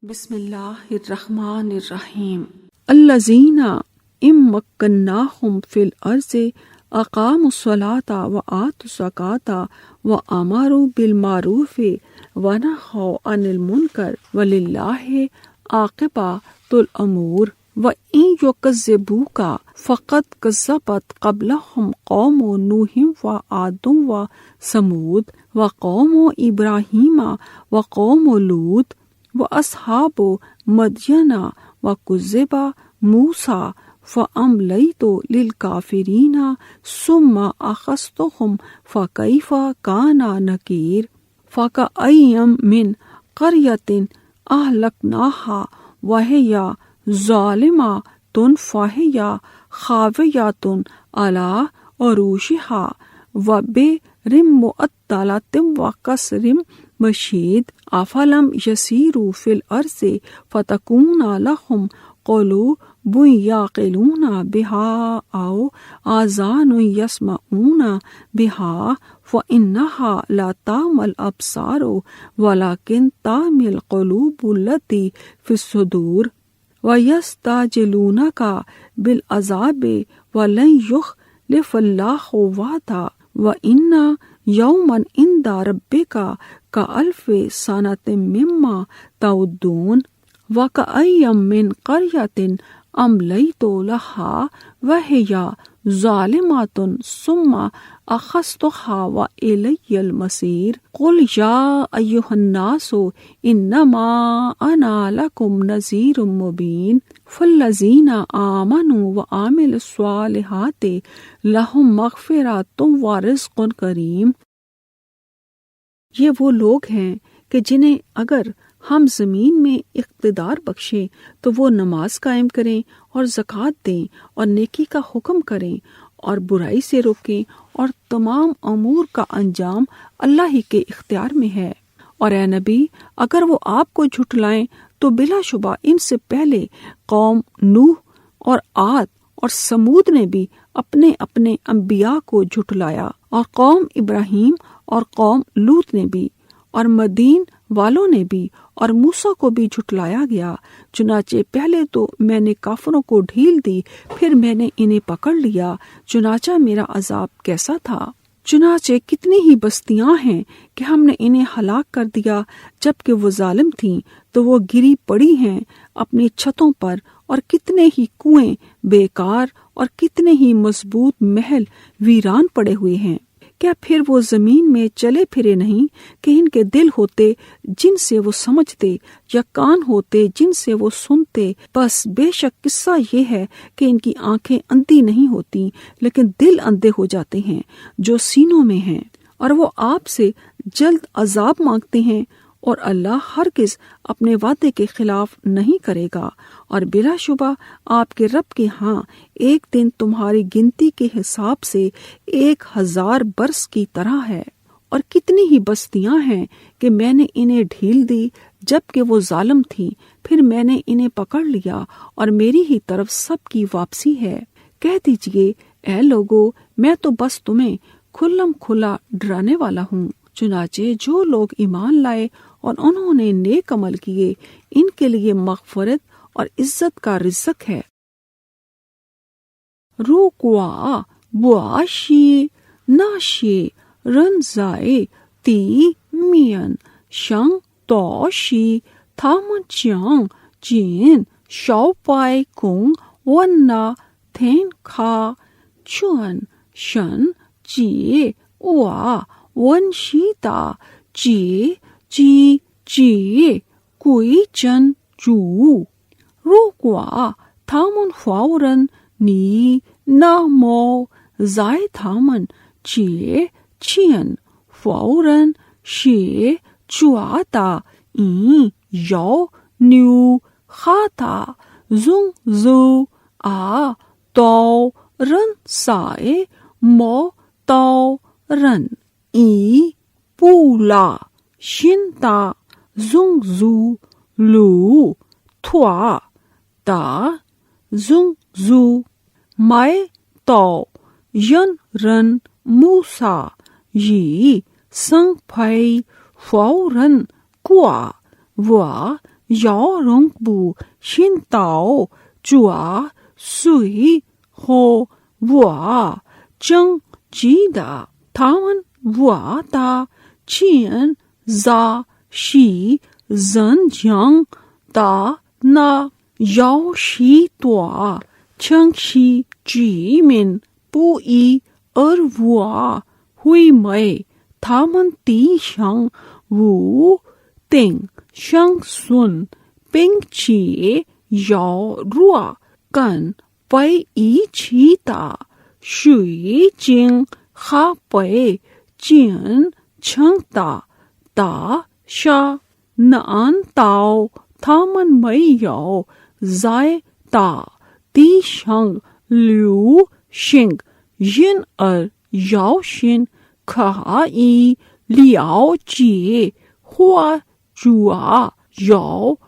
بسم اللہ الرحمن الرحیم الذین مکناہم فی الارض اقاموا الصلاۃ وآتوا الزکاۃ وامروا بالمعروف ونہوا عن المنکر وللہ عاقبۃ الامور وَإِن يُكَذِّبُوكَ فَقَدْ كَذَّبَتْ قَبْلَهُمْ قَوْمُ نُوحٍ وَعَادٌ وَثَمُودُ وَقَوْمُ إِبْرَاهِيمَ وَقَوْمُ لُوطٍ وَأَصْحَابُ مَدْيَنَ وَكُذِّبَ مُوسَىٰ فَأَمْلَيْتُ لِلْكَافِرِينَ ثُمَّ أَخَذْتُهُمْ فَكَيْفَ كَانَ نَكِيرِ فَكَأَيٍّ مِّن قَرْيَةٍ أَهْلَكْنَاهَا وَهِيَ ظالمۃ فہی خاویۃ علی عروشها وبئر معطلۃ وقصر مشید افلم یسیروا فی الارض فتکون لهم قلوب یعقلون بها او آذان یسمعون بها فإنها لا تعمی الابصار ولکن تعمی القلوب التی فی الصدور وَيَسْتَعْجِلُونَكَ بِالْعَذَابِ وَلَنْ يُخْلِفَ اللَّهُ وَعْدَهُ وَإِنَّ يَوْمًا عِندَ رَبِّكَ كَأَلْفِ سَنَةٍ مِّمَّا تَعُدُّونَ وَكَأَيٍّ مِّن قَرْيَةٍ أَمْلَيْتُ لَهَا وَهِيَ ظَالِمَةٌ ثُمَّ أَخَذْتُهَا وَإِلَيَّ الْمَصِيرُ قُلْ يَا أَيُّهَا النَّاسُ إِنَّمَا أَنَا لَكُمْ نَذِيرٌ مُّبِينٌ فَالَّذِينَ آمَنُوا وَعَمِلُوا الصَّالِحَاتِ لَهُم مَّغْفِرَةٌ وَرِزْقٌ کریم۔ یہ وہ لوگ ہیں کہ جنہیں اگر ہم زمین میں اقتدار بخشیں تو وہ نماز قائم کریں اور زکوٰۃ دیں اور نیکی کا حکم کریں اور برائی سے روکیں اور تمام امور کا انجام اللہ ہی کے اختیار میں ہے۔ اور اے نبی، اگر وہ آپ کو جھٹلائیں تو بلا شبہ ان سے پہلے قوم نوح اور عاد اور سمود نے بھی اپنے اپنے انبیاء کو جھٹلایا، اور قوم ابراہیم اور قوم لوط نے بھی، اور مدین والوں نے بھی، اور موسیٰ کو بھی جھٹلایا گیا۔ چنانچہ پہلے تو میں نے کافروں کو ڈھیل دی، پھر میں نے انہیں پکڑ لیا، چنانچہ میرا عذاب کیسا تھا۔ چنانچہ کتنی ہی بستیاں ہیں کہ ہم نے انہیں ہلاک کر دیا جبکہ وہ ظالم تھیں، تو وہ گری پڑی ہیں اپنی چھتوں پر، اور کتنے ہی کنویں بیکار اور کتنے ہی مضبوط محل ویران پڑے ہوئے ہیں۔ کیا پھر وہ زمین میں چلے پھرے نہیں کہ ان کے دل ہوتے جن سے وہ سمجھتے، یا کان ہوتے جن سے وہ سنتے؟ بس بے شک قصہ یہ ہے کہ ان کی آنکھیں اندھی نہیں ہوتی لیکن دل اندھے ہو جاتے ہیں جو سینوں میں ہیں، اور وہ آپ سے جلد عذاب مانگتے ہیں، اور اللہ ہرگز اپنے وعدے کے خلاف نہیں کرے گا، اور بلا شبہ آپ کے رب کے ہاں ایک دن تمہاری گنتی کے حساب سے 1000 برس کی طرح ہے۔ اور کتنی ہی بستیاں ہیں کہ میں نے انہیں ڈھیل دی جبکہ وہ ظالم تھیں، پھر میں نے انہیں پکڑ لیا، اور میری ہی طرف سب کی واپسی ہے۔ کہہ دیجئے اے لوگو، میں تو بس تمہیں کھلم کھلا ڈرانے والا ہوں۔ چنانچہ جو لوگ ایمان لائے اور انہوں نے نیک عمل کیے، ان کے لیے مغفرت اور عزت کا رزق ہے۔ رُوکوا بُعاشی ناشی رنزائے تی مین شنگ توشی تھامن چیانگ جین شاو پائے کونگ وننا تھین کھا چون شن جیے وا ون شیتا جیے جی جیے کوئی چن جو روکوا تھامن فاورن نی نا مو زائے تھامن چیے چین فاورن شیے چواتا این یو نیو خاتا زنگ زو آ تو رن سائے مو تو رن ای پولا شنتا زنگ زو لو تھوا تا زنگ زو مائے تو ین رن موسا یی سنگ پھائی فاورن کوا وا Yao Rong Bu Xin Tao Zhua Sui Ho Wa Zheng Ji Da Taman Wa Da Qian Za Shi Zhen Jiang Da Na Yao Shi Dua Cheng Shi Ji Min Bu Yi Wa Hui Mei Taman Ti Xiang Wu Ding Shang Sun Bing Qi Yao Rua Gan Bai Yi Qi Da Shui Jing Ha Bai Jin Cheng Da Da Sha Nan Dao Taman Mei Yao Zai Da Di Shang Liu Xing Yin Yao Xin Ka Yi Liao Jie Hua Jua Yao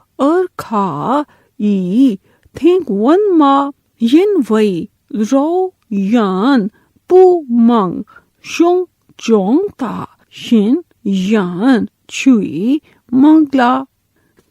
Ka Yi Think Wen Ma Yin Wei Rou Yan Bu Meng Xiong Zhong Da Xin Yan Chui Mangla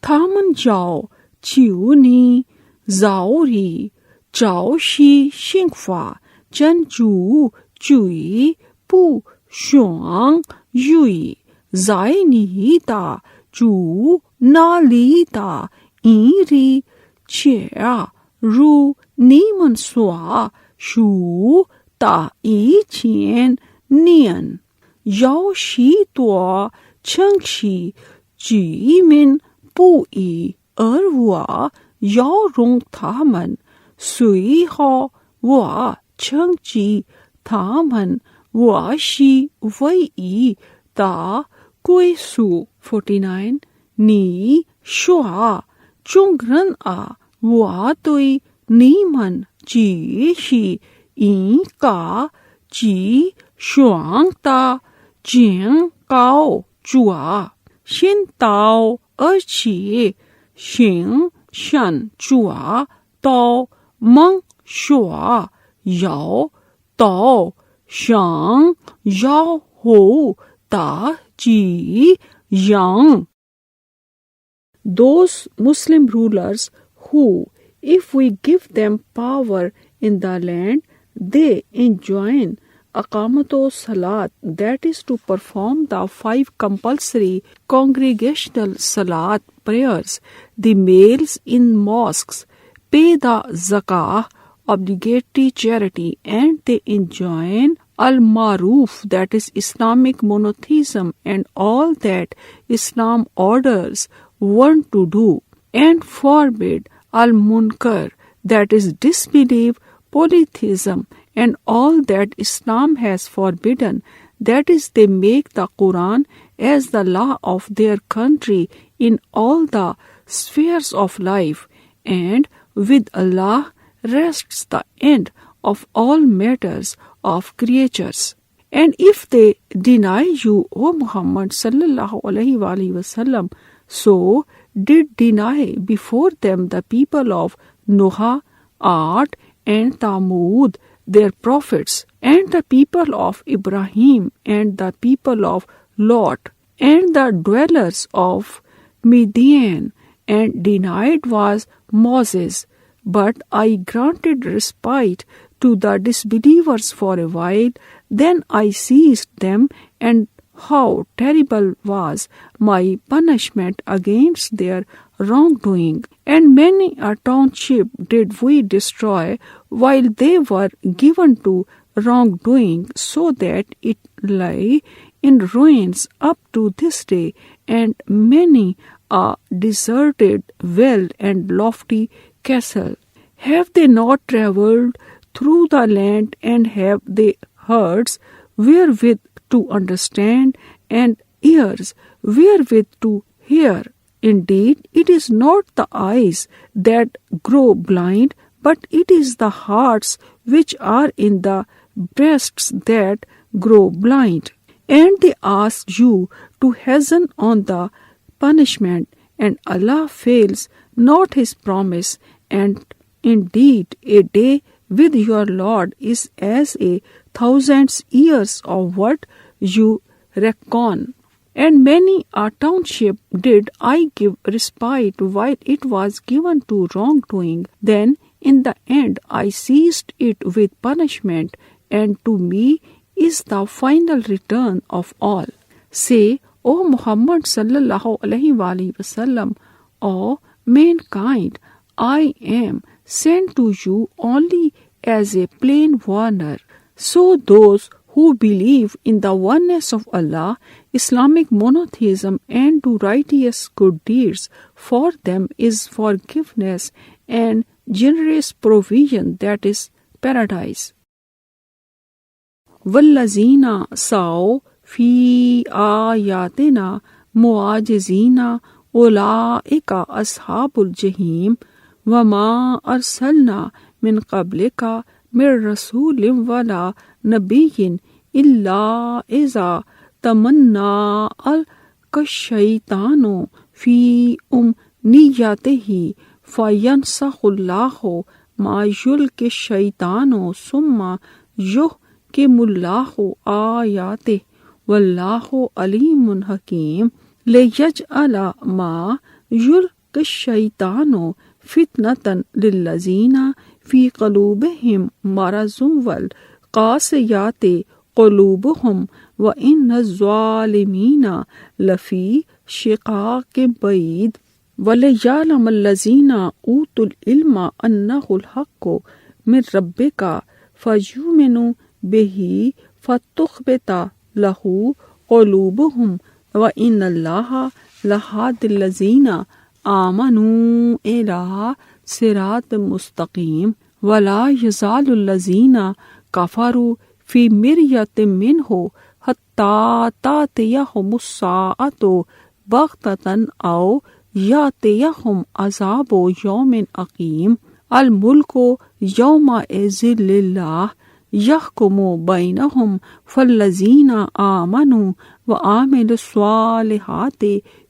Taman Zhao Qiu Ni Zhao Ri Zhao Xi Xing Fa Zhen Zhu Jui Bu Xuang Yui Zai Ni Da Zhu Na Li Da Yin Ri Qia Ru Ni Man Sua Shu Da Yi Qian Nian Yao Shi Duo Cheng Shi Ji Min Bu Yi Wa Yao Rong Ta Men Sui Ho Wa Cheng Ji Ta Men Wa Shi Wei Yi Da Gui Su 49 Ni Shua Zhong Ren A Wa Dui Ni Man Ji Shi Yin Ga Ji Shuang Da Jing Gao Zhua Xin Dao Qi Xing Shan Zhua Dao Meng Shua Yao Dao Shang Yao Hu Da Ji Yang. Those Muslim rulers who, if we give them power in the land, they enjoin Aqamato Salat, that is to perform the 5 compulsory congregational Salat prayers, the males in mosques, pay the Zakah, obligatory charity, and they enjoin Al-Maruf, that is Islamic monotheism and all that Islam orders one to do, and forbid Al-Munkar, that is disbelief, polytheism, and all that Islam has forbidden, that is they make the Quran as the law of their country in all the spheres of life, and with Allah rests the end of all matters of creatures. And if they deny you, O Muhammad sallallahu alaihi wasallam, so did deny before them the people of Noah, Ad, and Thamud, their prophets, and the people of Ibrahim, and the people of Lot, and the dwellers of Midian, and denied was Moses. But I granted respite to the disbelievers for a while, then I seized them, and how terrible was my punishment against their wrongdoing. And many a township did we destroy while they were given to wrongdoing, so that it lay in ruins up to this day, and many a deserted well and lofty castle. Have they not travelled through the land, and have they hearts wherewith to understand, and ears wherewith to hear? Indeed, it is not the eyes that grow blind, but it is the hearts which are in the breasts that grow blind. And they ask you to hasten on the punishment, and Allah fails not his promise, and indeed a day with your Lord is as 1,000 years of what you reckon. And many a township did I give respite while it was given to wrongdoing. Then in the end I seized it with punishment, and to me is the final return of all. Say, O Muhammad sallallahu alaihi wasallam, O mankind, I am sent to you only as a plain warner. So those who believe in the oneness of Allah, Islamic monotheism, and do righteous good deeds, for them is forgiveness and generous provision, that is paradise. وَالَّذِينَ سَعَوْا فِي آيَاتِنَا مُعَاجِزِينَ أُولَئِكَ أَصْحَابُ الْجَحِيمِ وَمَا أَرْسَلْنَا مِنْ قَبْلِكَ مِنْ رَسُولٍ وَلَا نَبِيٍّ إِلَّا إِذَا تَمَنَّى أَلْقَى الشَّيْطَانُ فِي أُمْنِيَّتِهِ فَيَنْسَخُ اللَّهُ مَا يُلْقِي الشَّيْطَانُ ثُمَّ يُحْكِمُ اللَّهُ آيَاتِهِ وَاللَّهُ عَلِيمٌ حَكِيمٌ لِيَجْعَلَ مَا يُلْقِي الشَّيْطَانُ فِتْنَةً لِلَّذِينَ فِي قُلُوبِهِمْ مَرَضٌ وَالْقَاسِيَاتِ قُلُوبُهُمْ وَإِنَّ الظَّالِمِينَ لَفِي شِقَاقٍ بَعِيدٍ وَلِيَعْلَمَ الَّذِينَ أُوتُوا الْعِلْمَ أَنَّهُ الْحَقُّ مِنْ رَبِّكَ فَيُؤْمِنُوا بِهِ فَتُخْبِتَ لَهُ قُلُوبُهُمْ وَإِنَّ اللَّهَ لَهَادِ الَّذِينَ آمَنُوا إِلَى صِرَاطٍ مُسْتَقِيمٍ وَلَا يَزَالُ الَّذِينَ كَفَرُوا فِي مِرْيَةٍ مِّنْهُ حَتَّى تَأْتِيَهُمُ السَّاعَةُ بَغْتَةً أَوْ يَأْتِيَهُمْ عَذَابُ يَوْمٍ عَقِيمٍ الْمُلْكُ يَوْمَئِذٍ لِلَّهِ يَحْكُمُ بَيْنَهُمْ فَالَّذِينَ آمَنُوا وَعَمِلُوا الصَّالِحَاتِ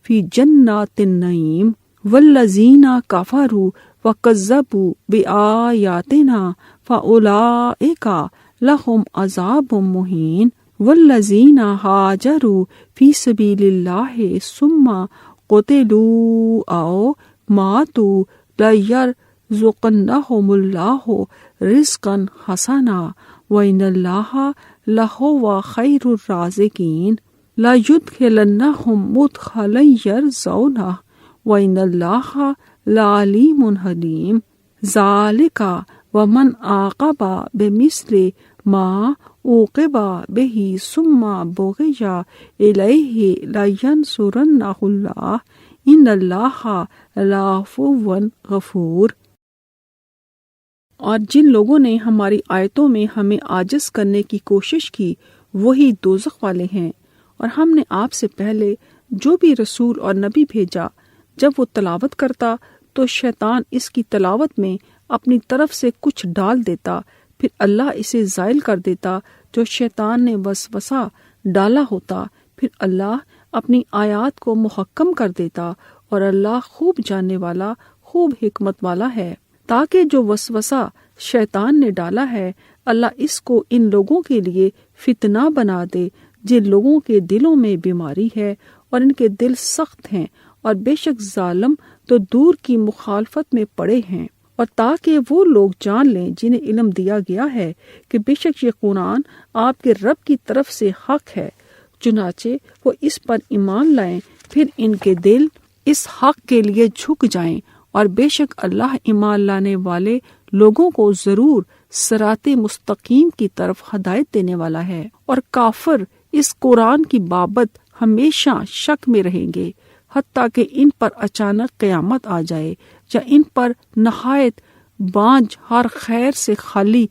فِي جَنَّاتِ النَّعِيمِ وَالَّذِينَ كَفَرُوا وَكَذَّبُوا بِآيَاتِنَا فَأُولَئِكَ لَهُمْ عَذَابٌ مُهِينٌ وَالَّذِينَ هَاجَرُوا فِي سَبِيلِ اللَّهِ ثُمَّ قُتِلُوا أَوْ مَاتُوا لَيَرْزُقَنَّهُمُ اللَّهُ رِزْقًا حَسَنًا وَإِنَّ اللَّهَ لَهُوَ خَيْرُ الرَّازِقِينَ لَيُدْخِلَنَّهُمْ مُدْخَلًا يَرْضَوْنَهُ وَإِنَّ اللَّهَ لَعَلِيمٌ حَلِيمٌ ذَلِكَ وَمَنْ عَاقَبَ بِمِثْلِ مَا عُوقِبَ بِهِ ثُمَّ بُغِيَ إِلَيْهِ لَيَنْصُرَنَّهُ اللَّهُ إِنَّ اللَّهَ لَعَفُوٌّ غَفُورٌ۔ اور جن لوگوں نے ہماری آیتوں میں ہمیں عاجز کرنے کی کوشش کی وہی دوزخ والے ہیں، اور ہم نے آپ سے پہلے جو بھی رسول اور نبی بھیجا جب وہ تلاوت کرتا تو شیطان اس کی تلاوت میں اپنی طرف سے کچھ ڈال دیتا، پھر اللہ اسے زائل کر دیتا جو شیطان نے وسوسہ ڈالا ہوتا، پھر اللہ اپنی آیات کو محکم کر دیتا، اور اللہ خوب جاننے والا خوب حکمت والا ہے، تاکہ جو وسوسہ شیطان نے ڈالا ہے اللہ اس کو ان لوگوں کے لیے فتنہ بنا دے جن لوگوں کے دلوں میں بیماری ہے اور ان کے دل سخت ہیں، اور بے شک ظالم تو دور کی مخالفت میں پڑے ہیں، اور تاکہ وہ لوگ جان لیں جنہیں علم دیا گیا ہے کہ بے شک یہ قرآن آپ کے رب کی طرف سے حق ہے، چنانچہ وہ اس پر ایمان لائیں، پھر ان کے دل اس حق کے لیے جھک جائیں، اور بے شک اللہ ایمان لانے والے لوگوں کو ضرور صراط مستقیم کی طرف ہدایت دینے والا ہے۔ اور کافر اس قرآن کی بابت ہمیشہ شک میں رہیں گے حتیٰ کہ ان پر اچانک قیامت آ جائے یا ان پر نہایت بانجھ ہر خیر سے خالی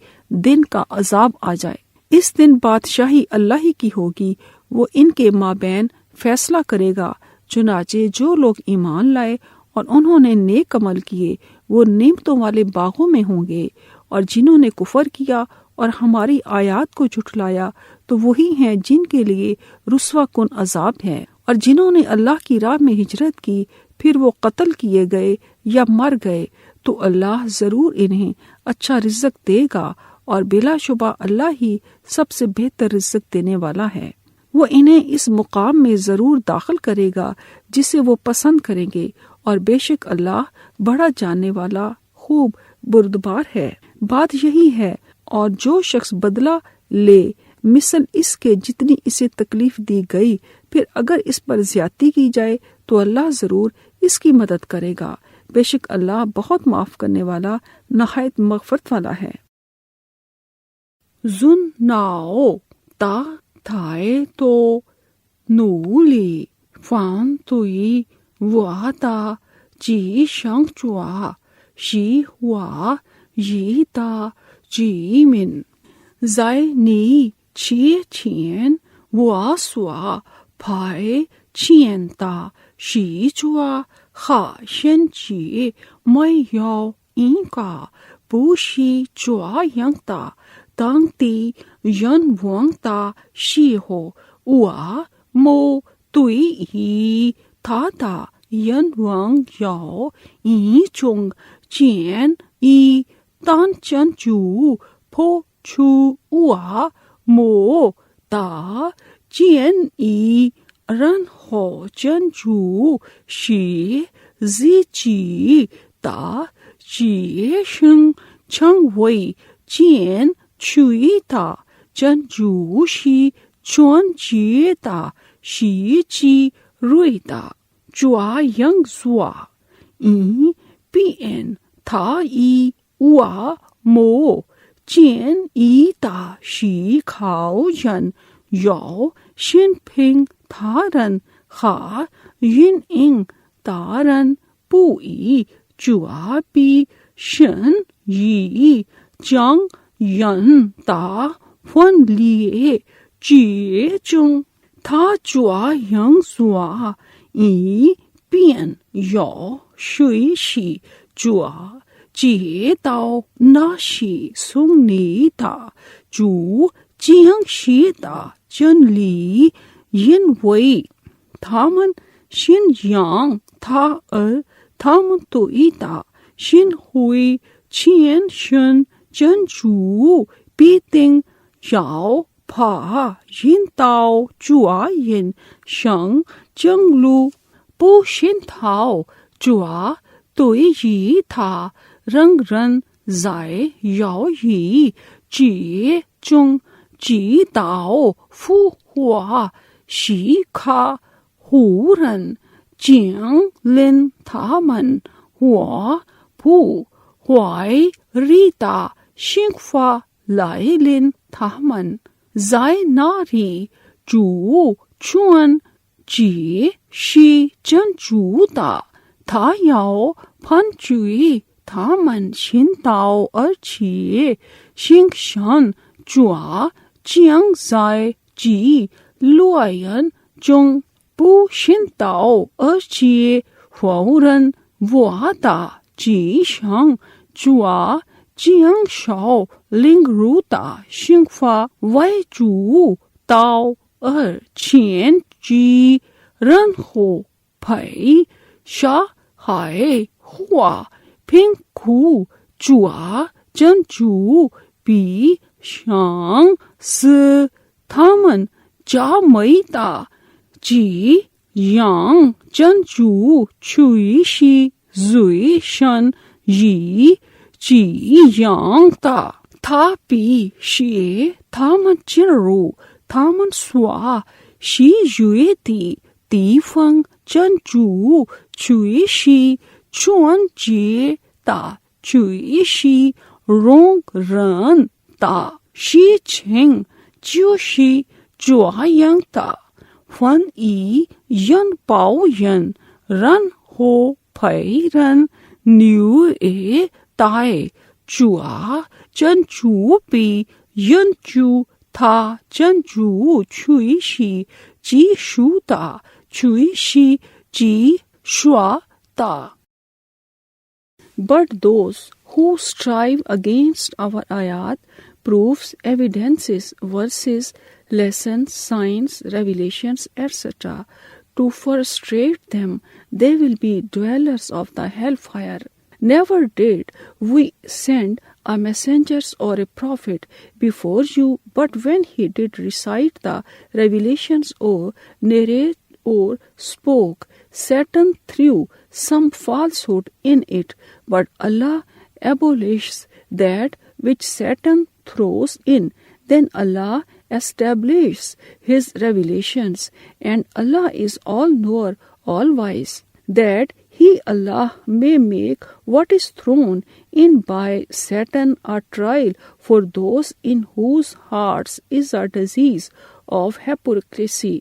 دن کا عذاب آ جائے۔ اس دن بادشاہی اللہ ہی کی ہوگی، وہ ان کے مابین فیصلہ کرے گا، چنانچہ جو لوگ ایمان لائے اور انہوں نے نیک عمل کیے وہ نعمتوں والے باغوں میں ہوں گے، اور جنہوں نے کفر کیا اور ہماری آیات کو جھٹلایا تو وہی ہیں جن کے لیے رسوا کن عذاب ہے۔ اور جنہوں نے اللہ کی راہ میں ہجرت کی پھر وہ قتل کیے گئے یا مر گئے تو اللہ ضرور انہیں اچھا رزق دے گا، اور بلا شبہ اللہ ہی سب سے بہتر رزق دینے والا ہے۔ وہ انہیں اس مقام میں ضرور داخل کرے گا جسے وہ پسند کریں گے، اور بے شک اللہ بڑا جاننے والا خوب بردبار ہے۔ بات یہی ہے، اور جو شخص بدلہ لے مثل اس کے جتنی اسے تکلیف دی گئی، پھر اگر اس پر زیادتی کی جائے تو اللہ ضرور اس کی مدد کرے گا۔ بے شک اللہ بہت معاف کرنے والا، نہایت مغفرت والا ہے۔ زن ناؤ تا تھائے تو نولی فان توئی وا تا جی شنگ چوا شی ہوا یی تا جی من زائے نی چیے چھین وا سوا پھائے چھین تا شی چوا خا شن چی مئی یاو این کا بو شی چوا ینگ تا تانگ تی ین وانگ تا شی ہو وا مو توئی ای تھا تا ین وانگ یاو ای چونگ چین ای تان چن چو پو چو وا مو تا چین ای رن ہو چن چو شی زی چی تا چی شنگ چنگ وئی چین چوئی تا چن چو شی چون چی تا شی چی روئی تا چوا ینگ زوا ای پی این تھا ای وا مو چین ای تا شی کھاؤ ین یاو شن پھنگ تھارن خا ین انگ تارن پو ای چوا پی شن یی چنگ ین تا فن لیے چیے چنگ تھا چوا ینگ زوا ای پین یاو شوئی شی چوا چیے تاؤ نا شی سنگ نی تا چو چینگ شی تا چن لی ین وئی تھامن شن یانگ تھا تھامن تو ای تا شن ہوئی چین شن چن چو پی تنگ یاو پا ین تاؤ چوا ین شنگ چنگ لو پو شن تھاؤ چوا توئی یی تھا رنگ رن زائے یاو یی چیے چنگ چی تاؤ فو ہوا شی کھا ہو رن چینگ لن تھا من ہوا پو ہوائے ریتا شنگ فا لائے لن تھا من زائے ناری چو چون چی شی چن چو تا تھا یاو پھن چوئی تھا من شن تاؤ ار چیے شنگ شن چوا چینگ زائے چی لوائن چنگ پو شن تاؤ ار چیے فورن وا تا چی شنگ چوا چینگ شاؤ لنگ رو تا شنگ فا وائے چو تاؤ ار چین چی رن ہو پھائی شا ہائے ہوا پھنگ کھو چوا چن چو پی شانگ س تھامن چا مئی تا چی یانگ چن چو چوئی شی زوئی شن یی چی یانگ تا تھا پی شی تھامن چن رو تھامن سوا شی یوئی تی فنگ چن چو چوئی شی چون چی تا چوئی شی رونگ رن تا شی چھنگ چیو شی چوا ینگ تا فن ای ین پاؤ ین رن ہو پھائی رن نیو اے تائے چوا چن چو پی ین چو تھا چن چو چوئی شی چی شو تا چوئی شی چی شوا تا. But those who strive against our ayat, proofs, evidences, verses, lessons, signs, revelations, etc., to frustrate them, they will be dwellers of the hellfire. Never did we send a messenger or a prophet before you, but when he did recite the revelations or narrate or spoke, Satan threw some falsehood in it, but Allah abolishes that which Satan throws in. Then Allah establishes his revelations, and Allah is all-knower, all-wise, that he, Allah, may make what is thrown in by Satan a trial for those in whose hearts is a disease of hypocrisy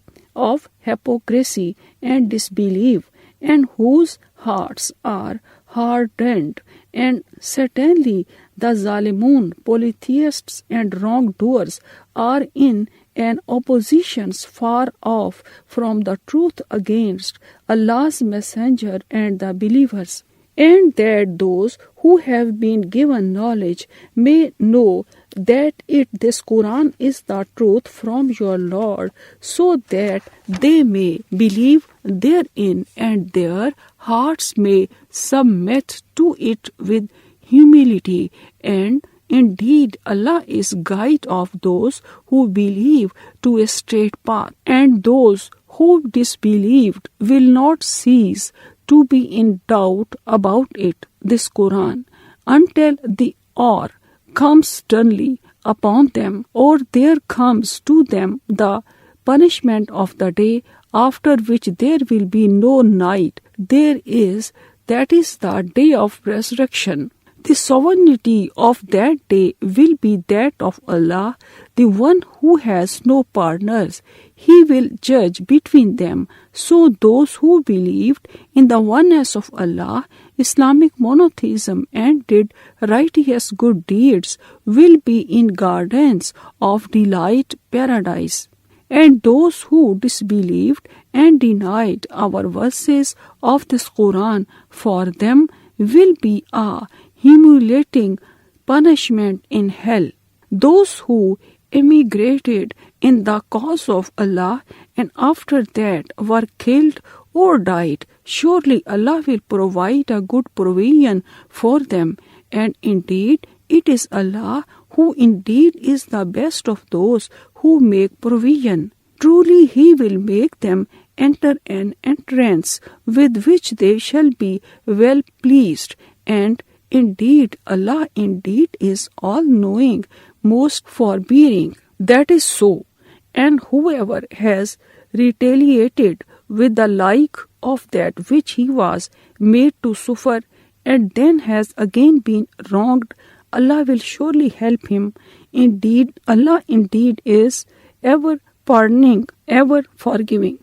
and disbelief, and whose hearts are hardened. And certainly the Zalimun, polytheists and wrongdoers are in an opposition far off from the truth against Allah's messenger and the believers, and that those who have been given knowledge may know that this Quran is the truth from your Lord, so that they may believe therein and their hearts may submit to it with humility. And indeed, Allah is guide of those who believe to a straight path, and those who disbelieved will not cease to be in doubt about it, this Quran, until the hour comes sternly upon them, or there comes to them the punishment of the day, after which there will be no night. That is the day of resurrection. The sovereignty of that day will be that of Allah, the one who has no partners. He will judge between them. So those who believed in the oneness of Allah, Islamic monotheism, and did righteous good deeds will be in gardens of delight, paradise. And those who disbelieved and denied our verses of this Quran, for them will be a humiliating punishment in hell. Those who emigrated in the cause of Allah and after that were killed or died, surely Allah will provide a good provision for them. And indeed, it is Allah who indeed is the best of those who make provision. Truly He will make them enter an entrance with which they shall be well pleased. And indeed, Allah indeed is all-knowing, most forbearing. That is so. And whoever has retaliated with the like of that which he was made to suffer, and then has again been wronged, Allah will surely help him. Indeed, Allah indeed is ever pardoning, ever forgiving.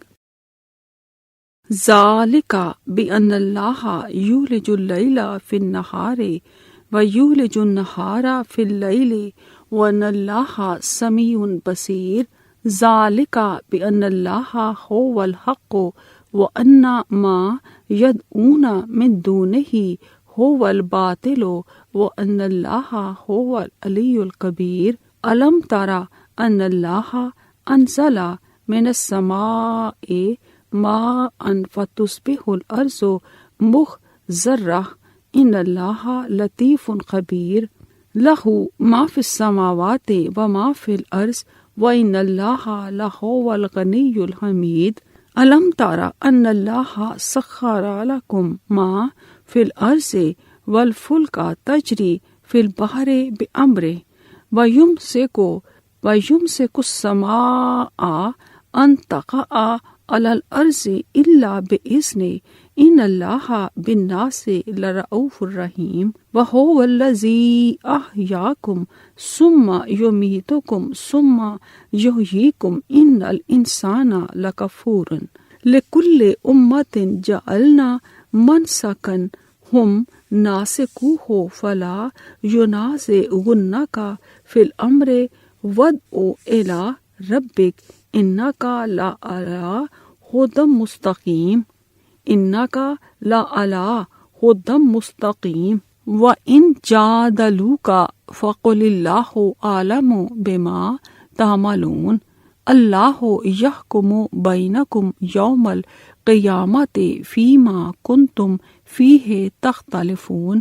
ذَلِكَ بِأَنَّ اللَّهَ يُولِجُ اللَّيْلَ فِي النَّهَارِ وَيُولِجُ النَّهَارَ فِي اللَّيْلِ وَأَنَّ اللَّهَ سَمِيعٌ بَصِيرٌ. ذَلِكَ بِأَنَّ اللَّهَ هُوَ الْحَقُّ وَأَنَّ مَا يَدْعُونَ مِن دُونِهِ هُوَ الْبَاطِلُ وَأَنَّ اللَّهَ هُوَ الْعَلِيُّ الْكَبِيرُ. أَلَمْ تَرَ أَنَّ اللَّهَ أَنزَلَ مِنَ السَّمَاءِ ماءً فتصبح الأرض مخضرة إن الله لطيف خبير له ما في السماوات وما في الأرض وإن الله لهو الغني الحميد. ألم تر أن الله سخر لكم ما في الأرض والفلك تجري في البحر بأمره ويمسك السماء أن تقع على الأرض إلا بإذنه إن الله بالناس لرؤوف رحيم وهو الذي أحياكم ثم يميتكم ثم يحييكم إن الإنسان لكفور. لكل أمة جعلنا منسكا هم ناسكوه فلا ينازعنك في الأمر وادع إلى ربك إنك لعلى هدى مستقيم. إنك لعلى هدى مستقيم. وإن جادلوك فقل الله أعلم بما تعملون. الله يحكم بينكم يوم القيامة فيما كنتم فيه تختلفون.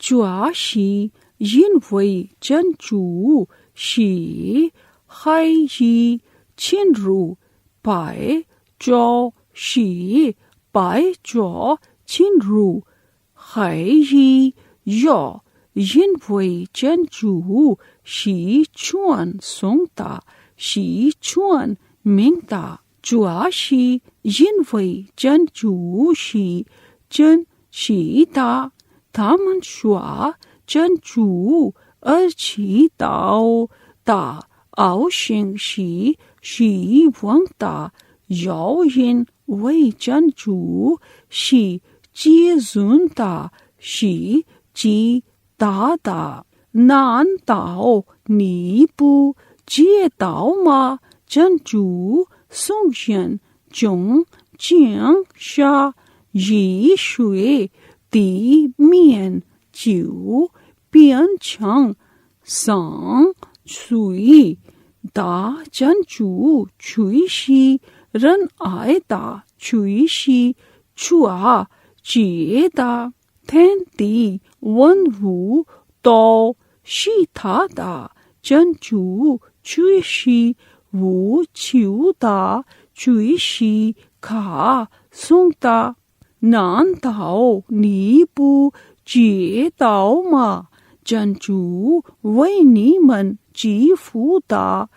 主是因为真主是海以侵入白着是白着侵入海以要因为真主是全松的是全明的主是因为真主是真是的他们说真主而祈祷的奥行是问的，要因为真主是基准的，是极大的。难道你不知道吗？真主从前从降下雨水地面就变成上水，大真主垂惜仁爱的垂惜主觉得天地万物都是他的真主垂惜无求的垂惜卡送的。难道你不知道吗？真主为你们祝福的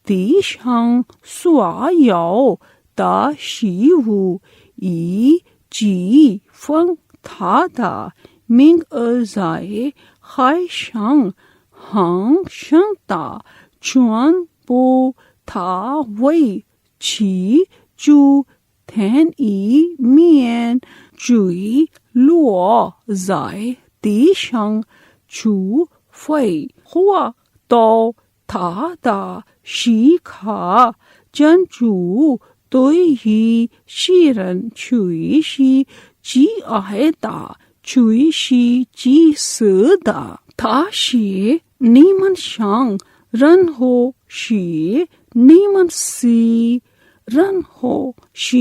地上所有的事物，以及奉他的名而在海上航行的全部，他为其主天一面坠落在地上，除非或到他的时刻，真主对于世人垂惜极爱的，垂惜极色的。他是你们想任何事，你们是任何事，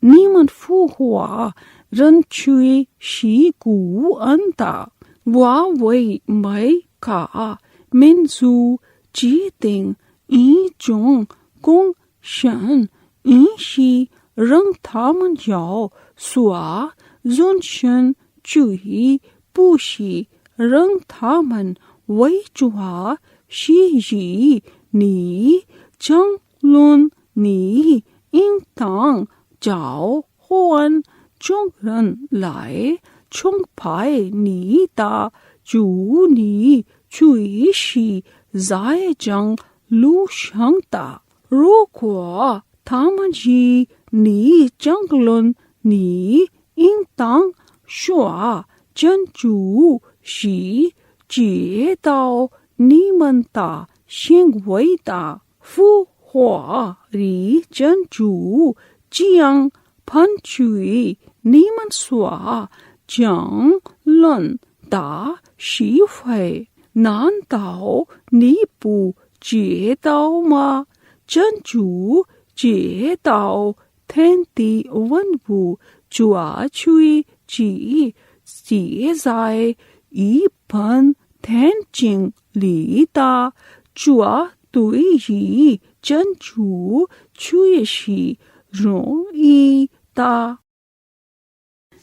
你们复活人垂惜古恩的。我为每个民族 Ji Ting I Zhong Gong Shen I Shi Reng Tamen Yao Sua Zun Shen Chui Bu Shi Reng Tamen Wei Zhua Shi Yi Ni Zheng Lun Ni In Tang Zhao Huan Zhong Ren Lai Chong Pai Ni Da Zhu Ni Chui Shi Zai Zheng Lu Shang Da Ru Guo Tamen Ji Ni Zheng Lun Ni In Tang Shua Zhen Zhu Shi Jie Dao Ni Men Da Xing Wei Da Fu Hua Ri Zhen Zhu Jiang Pan Chui Ni Men Sua Jiang Lun Da Xi Hui Nan Dao Ni Bu Jie Dao Ma Zhen Zhu Jie Dao Ten Di Wen Bu Jua Chui Ji Jie Zai Yi Pen Ten Jing Li Da Jua Dui Yi Zhen Zhu Chui Shi Rong Yi Da.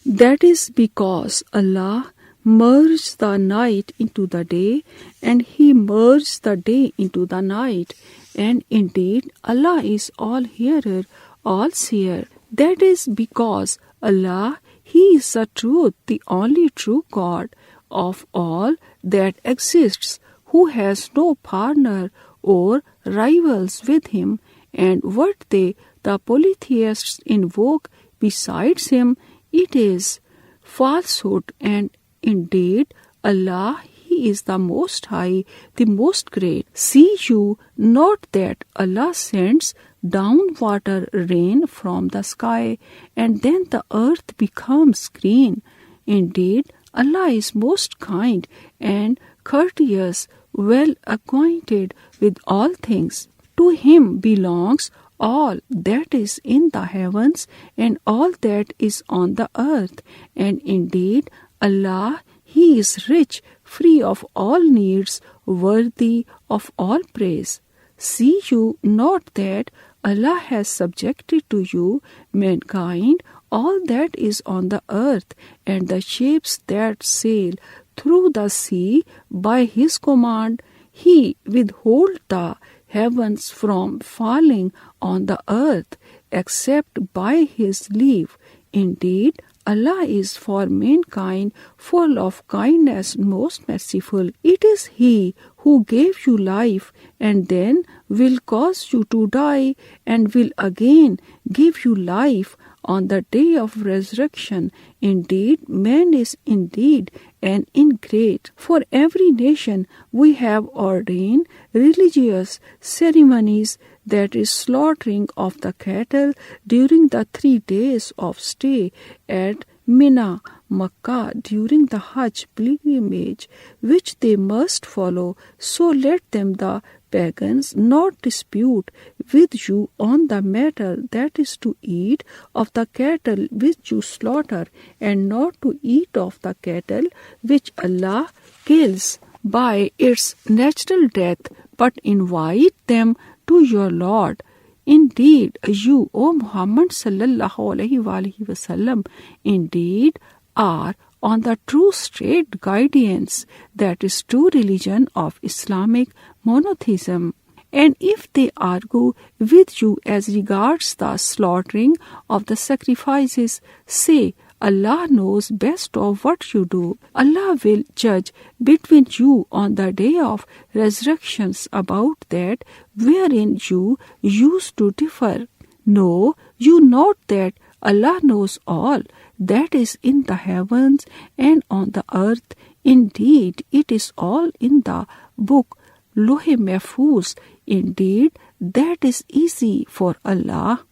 That is because Allah merged the night into the day, and He merged the day into the night. And indeed, Allah is all hearer, all seer. That is because Allah, He is the truth, the only true God of all that exists, who has no partner or rivals with Him, and what they, the polytheists, invoke besides Him, it is falsehood. And indeed, Allah, He is the Most High, the Most Great. See you not that Allah sends down water rain from the sky, and then the earth becomes green. Indeed, Allah is most kind and courteous, well acquainted with all things. To Him belongs all that is in the heavens and all that is on the earth. And indeed, Allah, He is rich, free of all needs, worthy of all praise. See you not that Allah has subjected to you, mankind, all that is on the earth, and the ships that sail through the sea by His command? He withhold the heavens from falling on the earth, except by His leave. Indeed, Allah is for mankind full of kindness, most merciful. It is He who gave you life and then will cause you to die, and will again give you life on the day of resurrection. Indeed, man is indeed an ingrate. For every nation we have ordained religious ceremonies, that is, slaughtering of the cattle during the 3 days of stay at Mina, Makkah, during the Hajj pilgrimage, which they must follow. So let them, the pagans, not dispute with you on the matter, that is, to eat of the cattle which you slaughter, and not to eat of the cattle which Allah kills by its natural death, but invite them to your Lord. Indeed, you, O Muhammad sallallahu alaihi wasallam, indeed are on the true straight guidance, that is, true religion of Islamic monotheism. And if they argue with you as regards the slaughtering of the sacrifices, say, Allah knows best of what you do. Allah will judge between you on the day of resurrections about that wherein you used to differ. Know you not that Allah knows all that is in the heavens and on the earth. Indeed, it is all in the book Lohe Mahfuz. Indeed, that is easy for Allah.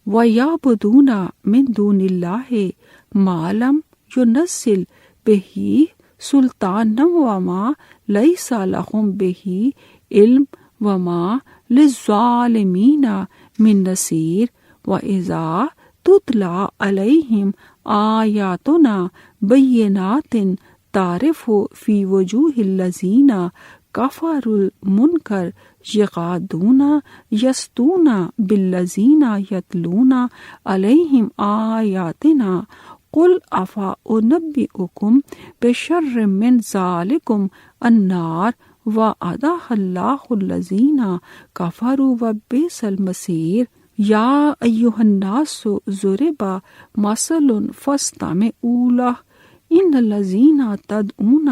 وَيَعْبُدُونَ مِن دُونِ اللَّهِ مَا لَمْ يُنَزِّلْ بِهِ سُلْطَانًا وَمَا لَيْسَ لَهُمْ بِهِ عِلْمٌ وَمَا لِلظَّالِمِينَ مِن نَصِيرٍ وَإِذَا تُتْلَى عَلَيْهِمْ آيَاتُنَا بَيِّنَاتٍ تَعْرِفُ فِي وُجُوهِ الَّذِينَ کفروا المنکر یغادون یستون بالذین یتلون علیہم آیاتنا قل افانبئکم بشر من ذالکم النار وعدها اللہ الذین کفروا وبئس المصیر یا ایھا الناس ضرب مثل فاستمعوا لہ ان الذین تدعون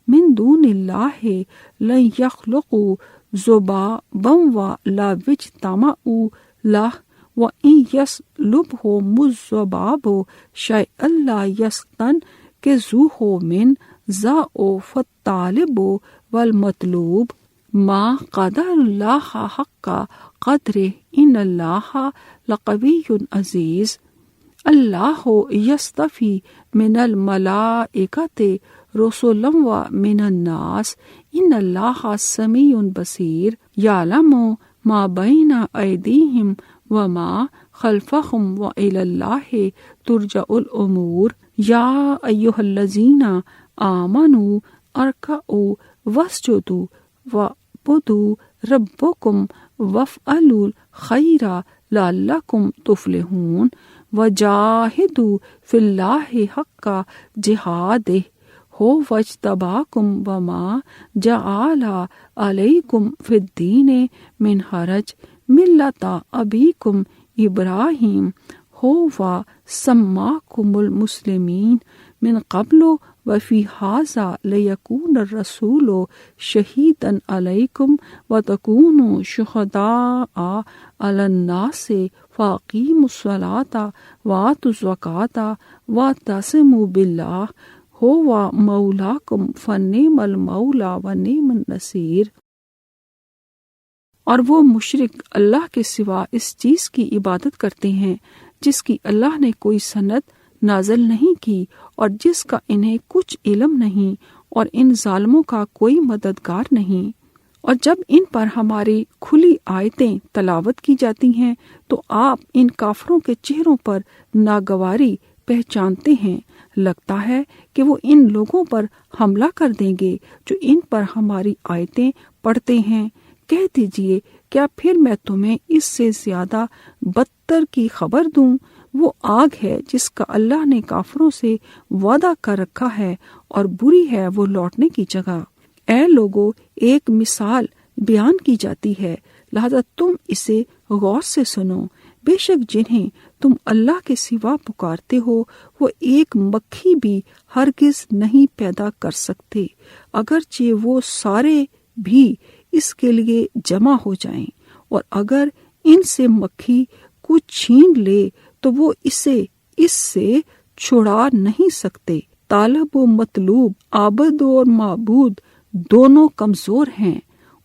من دون اللہ لن یخلقوا ذبابا ولو اجتمعوا لہ وَإِن يَسْلُبْهُمُ الذُّبَابُ شَيْئًا لَا يَسْتَنقِذُوهُ مِنْهُ ضَعْفِ الطَّالِبِ وَالْمَطْلُوبِ مَا قَدَرَ اللَّهَ حَقَّ قَدْرِهِ إِنَّ اللَّهَ لَقَوِيٌّ عَزِيزٌ اللہ یصطفی من الملائکۃ رسلا ومن الناس ان اللہ سمیع بصیر یعلم ما بین ایدیہم وما خلفہم وإلی اللہ ترجع الامور یا ایھا الذین آمنوا ارکعوا واسجدوا واعبدوا ربکم وافعلوا الخیر لعلکم تفلحون وجاہدوا فی اللہ حق جہادہ هو اجتباکم وما جعل علیکم فی الدین من حرج ملۃ ابیکم ابراہیم هو سماکم المسلمین من قبل وفی ھذا لیکون الرسول شہیدا علیکم وتکونوا شہداء علی الناس فاقیموا الصلاۃ وآتوا الزکاۃ واعتصموا باللہ هو مولاکم فنعم المولا ونعم النصیر۔ اور وہ مشرک اللہ کے سوا اس چیز کی عبادت کرتے ہیں جس کی اللہ نے کوئی سند نازل نہیں کی اور جس کا انہیں کچھ علم نہیں، اور ان ظالموں کا کوئی مددگار نہیں۔ اور جب ان پر ہماری کھلی آیتیں تلاوت کی جاتی ہیں تو آپ ان کافروں کے چہروں پر ناگواری پہچانتے ہیں، لگتا ہے کہ وہ ان لوگوں پر حملہ کر دیں گے جو ان پر ہماری آیتیں پڑھتے ہیں۔ کہہ دیجئے کیا پھر میں تمہیں اس سے زیادہ بدتر کی خبر دوں؟ وہ آگ ہے جس کا اللہ نے کافروں سے وعدہ کر رکھا ہے اور بری ہے وہ لوٹنے کی جگہ۔ اے لوگو، ایک مثال بیان کی جاتی ہے، لہذا تم اسے غور سے سنو۔ بے شک جنہیں تم اللہ کے سوا پکارتے ہو وہ ایک مکھی بھی ہرگز نہیں پیدا کر سکتے، اگرچہ وہ سارے بھی اس کے لیے جمع ہو جائیں، اور اگر ان سے مکھی کچھ چھین لے تو وہ اسے اس سے چھڑا نہیں سکتے۔ طالب و مطلوب، عابد اور معبود دونوں کمزور ہیں۔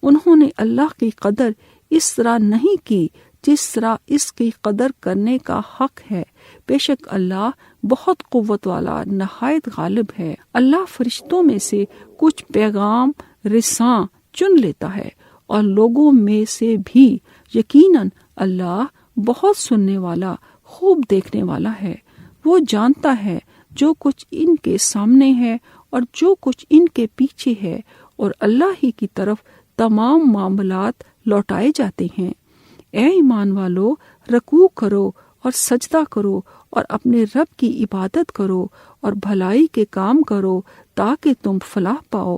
انہوں نے اللہ کی قدر اس طرح نہیں کی جس طرح اس کی قدر کرنے کا حق ہے۔ بے شک اللہ بہت قوت والا، نہایت غالب ہے۔ اللہ فرشتوں میں سے کچھ پیغام رساں چن لیتا ہے اور لوگوں میں سے بھی، یقیناً اللہ بہت سننے والا، خوب دیکھنے والا ہے۔ وہ جانتا ہے جو کچھ ان کے سامنے ہے اور جو کچھ ان کے پیچھے ہے، اور اللہ ہی کی طرف تمام معاملات لوٹائے جاتے ہیں۔ اے ایمان والو، رکوع کرو اور سجدہ کرو اور اپنے رب کی عبادت کرو اور بھلائی کے کام کرو تاکہ تم فلاح پاؤ،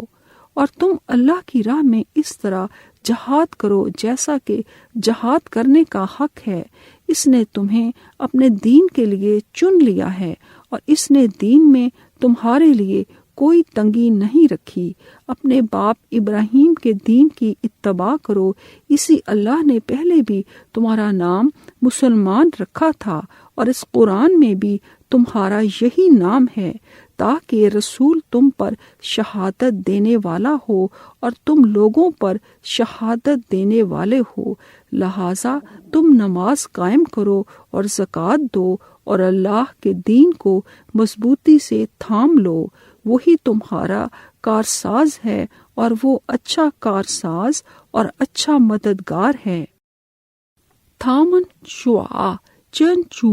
اور تم اللہ کی راہ میں اس طرح جہاد کرو جیسا کہ جہاد کرنے کا حق ہے۔ اس نے تمہیں اپنے دین کے لیے چن لیا ہے اور اس نے دین میں تمہارے لیے کوئی تنگی نہیں رکھی۔ اپنے باپ ابراہیم کے دین کی اتباع کرو، اسی اللہ نے پہلے بھی تمہارا نام مسلمان رکھا تھا اور اس قرآن میں بھی تمہارا یہی نام ہے، تاکہ رسول تم پر شہادت دینے والا ہو اور تم لوگوں پر شہادت دینے والے ہو۔ لہٰذا تم نماز قائم کرو اور زکوٰۃ دو اور اللہ کے دین کو مضبوطی سے تھام لو، وہی تمہارا کارساز ہے اور وہ اچھا کارساز اور اچھا مددگار ہے۔ تھامن شعا چن چو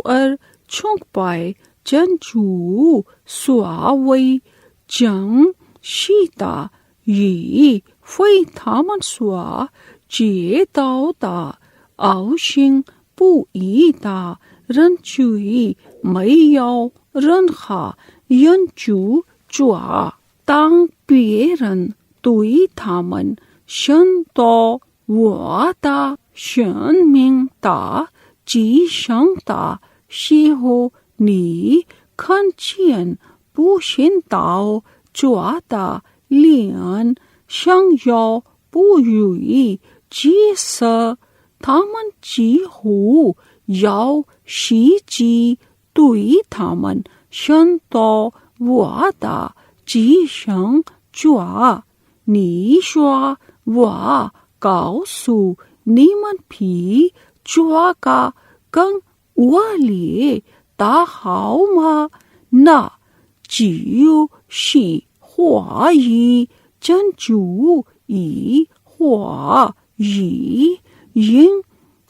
ار چھونک پائے چن چو سوا وئی چنگ شیتا یہ 非他们所知道的，傲行不义的人罪没有任何人主抓。当别人对他们伸到我的生命的迹象的时候，你看见不信道抓的脸想要不如意之事，他们几乎要袭击对他们伸到我的迹象抓。你说我告诉你们比这个更恶劣的好吗？那就是怀疑真主与怀疑因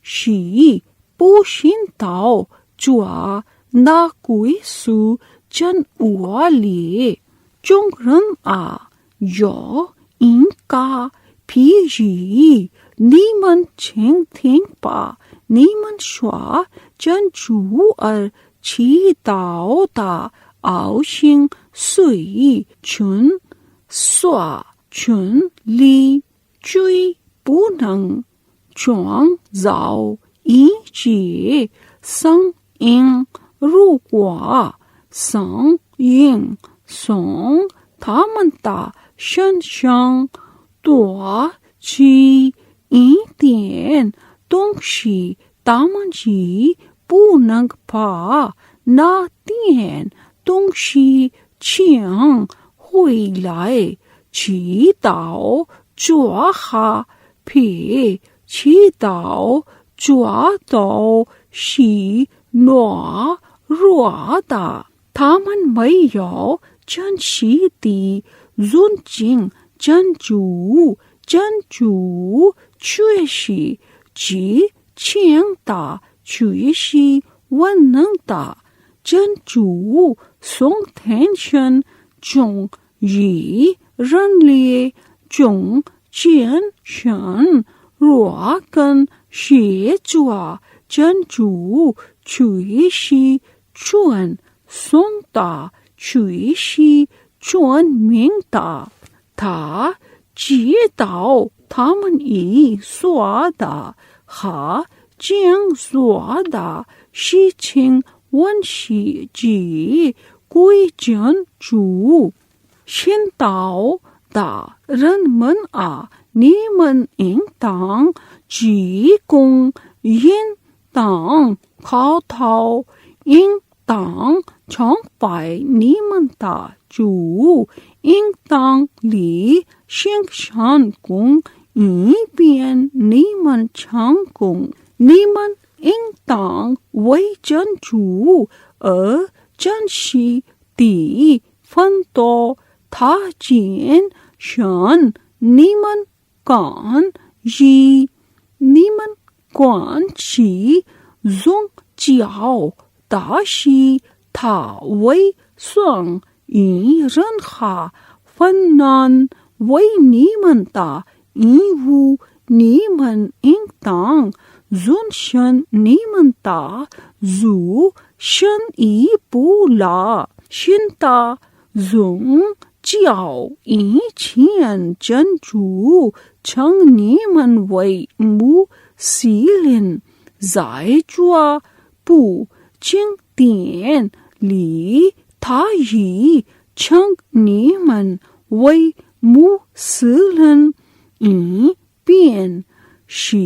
是不信道这那归属真恶劣。众人啊，要应该譬喻你们倾听吧。你们说真主而祈祷的傲行随群所群力追不能创造一切声音，如果声音从他们的身上夺去一点东西，他们也不能把那点东西抢回来。祈祷抓下撇，祈祷抓到是懦弱的，他们没有真实的尊敬真主。真主却是极强大，却是万能的。真主从天上中与人类中间上若根协作，真主却是全松的，却是全明的。他知道他们已说的和将说的事情，万事皆归真主。信道的人们啊，你们应当鞠躬，应当叩头，应当崇拜你们的主，应当立心上供，以便你们成功。你们应当为真主而珍惜地奋斗，他见神你们感激，你们关系宗教大事，他为son以任何困难为你们的义务，你们应当遵循你们的主，神已不了信的宗教以前真主称你们为穆斯林，在这部经典里，他已称你们为穆斯林，以便是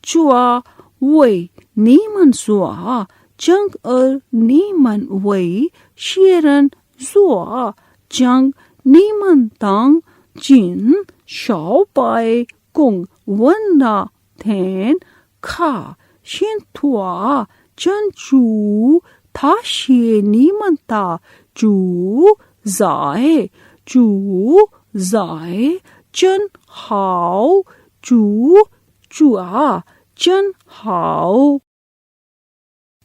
这为你们所证，而你们为世人所证。你们当尽小拜供问了天卡信托真主，他是你们的主宰，主宰真好，主啊真好。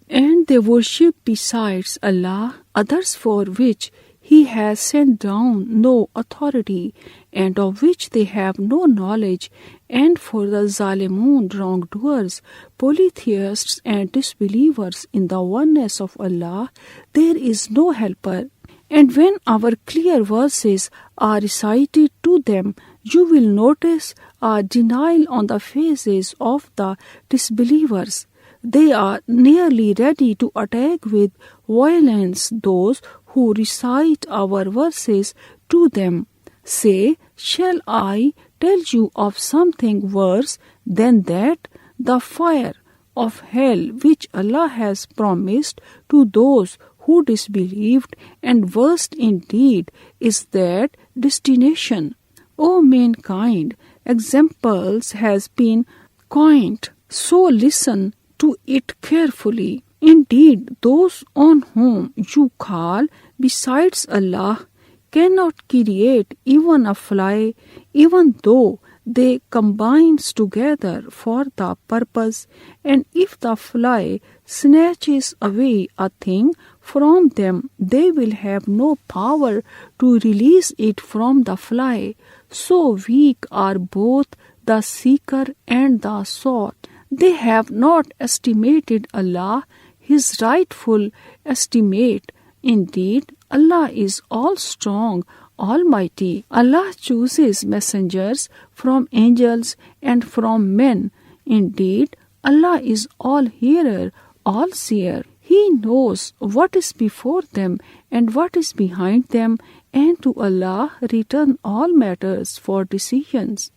And they worship besides Allah others for which He has sent down no authority, and of which they have no knowledge, and for the Zalimun wrongdoers, polytheists and disbelievers in the oneness of Allah, there is no helper. And when our clear verses are recited to them, you will notice a denial on the faces of the disbelievers. They are nearly ready to attack with violence those who recite our verses to them. Say, shall I tell you of something worse than that? The fire of hell which Allah has promised to those who disbelieved, and worst indeed is that destination. O mankind, examples has been coined, so listen to it carefully. Indeed, those on whom you call besides Allah cannot create even a fly, even though they combine together for the purpose, and if the fly snatches away a thing from them, they will have no power to release it from the fly. So weak are both the seeker and the sought. They have not estimated Allah His rightful estimate. Indeed, Allah is all strong, Almighty. Allah chooses messengers from angels and from men. Indeed, Allah is all hearer, all seer. He knows what is before them and what is behind them, and to Allah return all matters for decisions.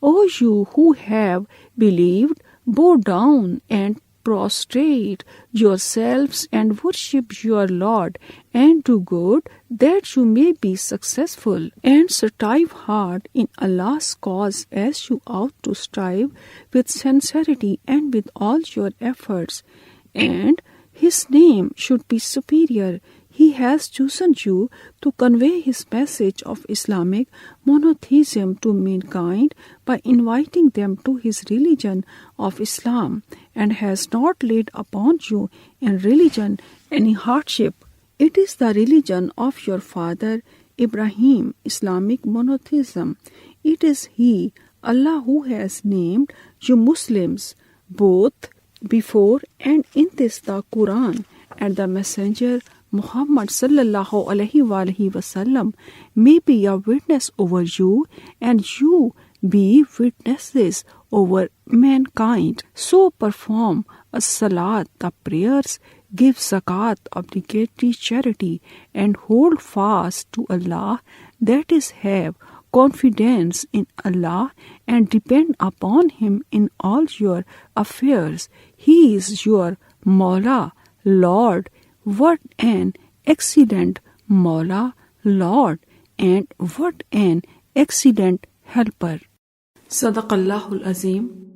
O you who have believed, bow down and prostrate yourselves and worship your Lord, and do good that you may be successful, and strive hard in Allah's cause as you ought to strive, with sincerity and with all your efforts, and His name should be superior. He has chosen you to convey His message of Islamic monotheism to mankind by inviting them to His religion of Islam, and has not laid upon you in religion any hardship. It is the religion of your father Ibrahim, Islamic monotheism. It is He, Allah, who has named you Muslims, both before and in this the Quran, and the Messenger Muhammad sallallahu alaihi wasallam may be a witness over you, and you be witnesses over mankind. So perform as-salat, the prayers, give zakat, obligatory charity, and hold fast to Allah, that is, have confidence in Allah and depend upon Him in all your affairs. He is your Mawla, Lord. What an excellent Mawla, Lord, and what an excellent helper. Sadaqallahul Azim.